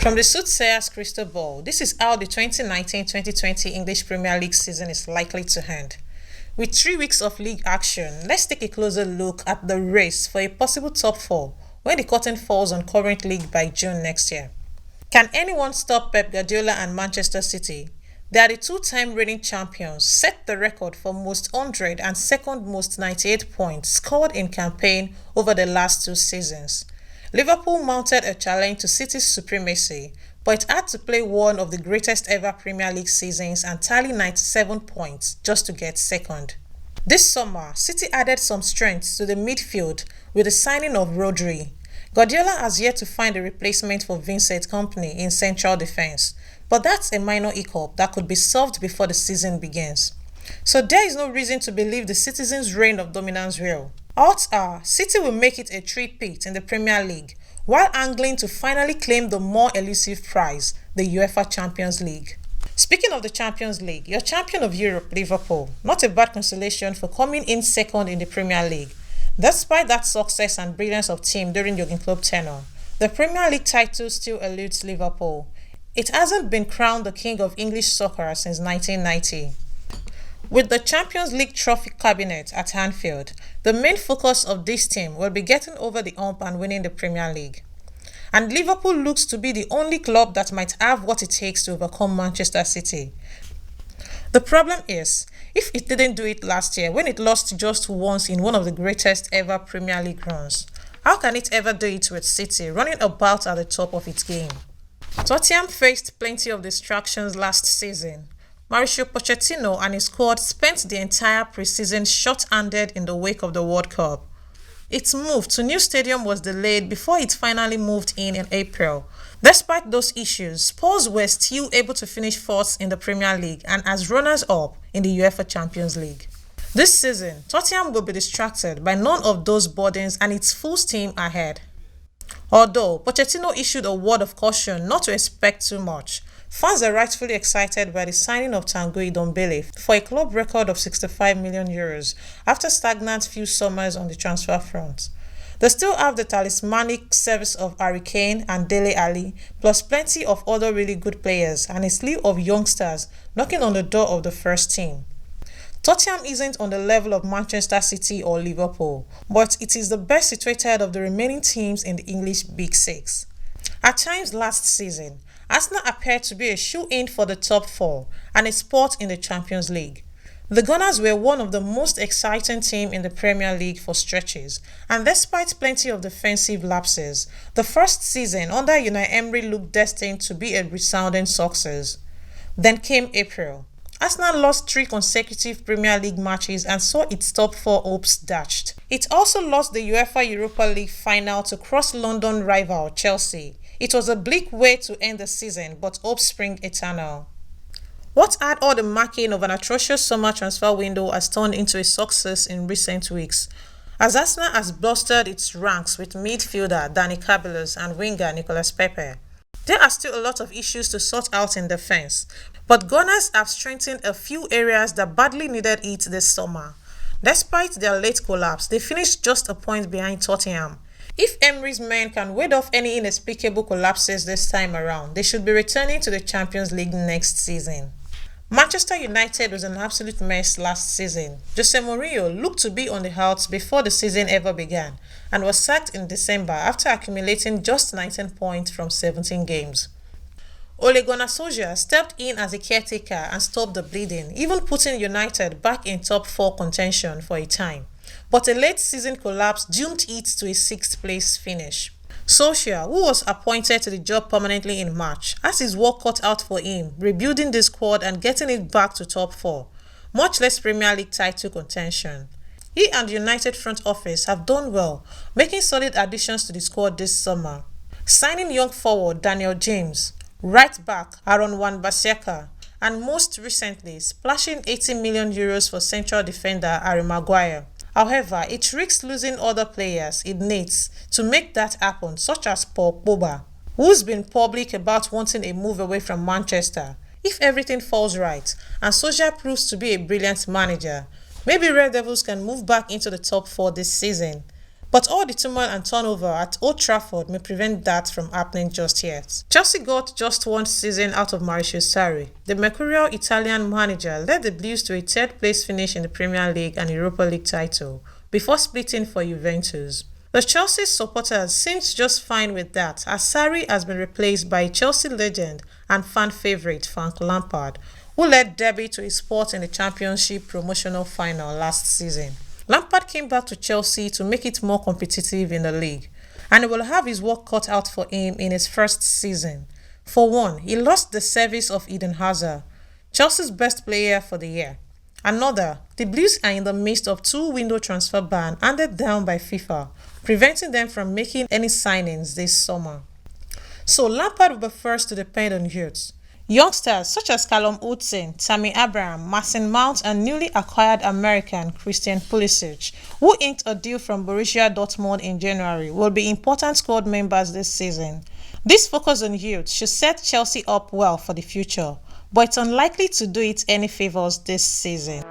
From the Soothsayers crystal ball, this is how the 2019-2020 English Premier League season is likely to end. With 3 weeks of league action, let's take a closer look at the race for a possible top 4 when the curtain falls on current league by June next year. Can anyone stop Pep Guardiola and Manchester City? They are the two-time reigning champions, set the record for most 100 and second most 98 points scored in campaign over the last 2 seasons. Liverpool mounted a challenge to City's supremacy, but it had to play one of the greatest ever Premier League seasons and tally 97 points just to get second. This summer, City added some strength to the midfield with the signing of Rodri. Guardiola has yet to find a replacement for Vincent Kompany in central defence, but that's a minor hiccup that could be solved before the season begins. So there is no reason to believe the citizens' reign of dominance will. Odds are City will make it a three-peat in the Premier League, while angling to finally claim the more elusive prize, the UEFA Champions League. Speaking of the Champions League, your champion of Europe, Liverpool, not a bad consolation for coming in second in the Premier League. Despite that success and brilliance of team during Jurgen Klopp's tenure, the Premier League title still eludes Liverpool. It hasn't been crowned the king of English soccer since 1990. With the Champions League trophy cabinet at Anfield, the main focus of this team will be getting over the hump and winning the Premier League. And Liverpool looks to be the only club that might have what it takes to overcome Manchester City. The problem is, if it didn't do it last year when it lost just once in one of the greatest ever Premier League runs, how can it ever do it with City running about at the top of its game? Tottenham faced plenty of distractions last season. Mauricio Pochettino and his squad spent the entire preseason short-handed in the wake of the World Cup. Its move to new stadium was delayed before it finally moved in April. Despite those issues, Spurs were still able to finish fourth in the Premier League and as runners-up in the UEFA Champions League. This season, Tottenham will be distracted by none of those burdens and it's full steam ahead. Although Pochettino issued a word of caution not to expect too much, fans are rightfully excited by the signing of Tanguy Ndombele for a club record of €65 million after stagnant few summers on the transfer front. They still have the talismanic service of Harry Kane and Dele Alli, plus plenty of other really good players and a slew of youngsters knocking on the door of the first team. Tottenham isn't on the level of Manchester City or Liverpool, but it is the best situated of the remaining teams in the English Big Six. At times last season, Arsenal appeared to be a shoe-in for the top 4 and a spot in the Champions League. The Gunners were one of the most exciting teams in the Premier League for stretches, and despite plenty of defensive lapses, the first season under Unai Emery looked destined to be a resounding success. Then came April. Arsenal lost 3 consecutive Premier League matches and saw its top 4 hopes dashed. It also lost the UEFA Europa League final to cross-London rival Chelsea. It was a bleak way to end the season, but hope spring eternal. What had all the marking of an atrocious summer transfer window has turned into a success in recent weeks, as Arsenal has bolstered its ranks with midfielder Dani Ceballos and winger Nicolas Pepe. There are still a lot of issues to sort out in defense, but Gunners have strengthened a few areas that badly needed it this summer. Despite their late collapse, they finished just a point behind Tottenham. If Emery's men can ward off any inexplicable collapses this time around, they should be returning to the Champions League next season. Manchester United was an absolute mess last season. Jose Mourinho looked to be on the outs before the season ever began and was sacked in December after accumulating just 19 points from 17 games. Ole Gunnar Solskjaer stepped in as a caretaker and stopped the bleeding, even putting United back in top 4 contention for a time. But a late season collapse doomed it to a 6th place finish. Solskjaer, who was appointed to the job permanently in March, has his work cut out for him, rebuilding the squad and getting it back to top 4, much less Premier League title contention. He and the United front office have done well, making solid additions to the squad this summer. Signing young forward Daniel James, right back Aaron Wan-Bissaka, and most recently splashing €80 million for central defender Harry Maguire. However, it risks losing other players it needs to make that happen, such as Paul Pogba, who's been public about wanting a move away from Manchester. If everything falls right and Solskjaer proves to be a brilliant manager, maybe Red Devils can move back into the top 4 this season. But all the turmoil and turnover at Old Trafford may prevent that from happening just yet. Chelsea got just one season out of Mauricio Sarri. The mercurial Italian manager led the Blues to a third-place finish in the Premier League and Europa League title before splitting for Juventus. The Chelsea supporters seemed just fine with that, as Sarri has been replaced by Chelsea legend and fan favourite Frank Lampard, who led Derby to a spot in the Championship promotional final last season. Lampard came back to Chelsea to make it more competitive in the league, and he will have his work cut out for him in his first season. For one, he lost the service of Eden Hazard, Chelsea's best player for the year. Another, the Blues are in the midst of two-window transfer ban handed down by FIFA, preventing them from making any signings this summer. So Lampard will be first to depend on youths. Youngsters such as Callum Hudson, Tammy Abraham, Mason Mount and newly acquired American Christian Pulisic, who inked a deal from Borussia Dortmund in January, will be important squad members this season. This focus on youth should set Chelsea up well for the future, but it's unlikely to do it any favours this season.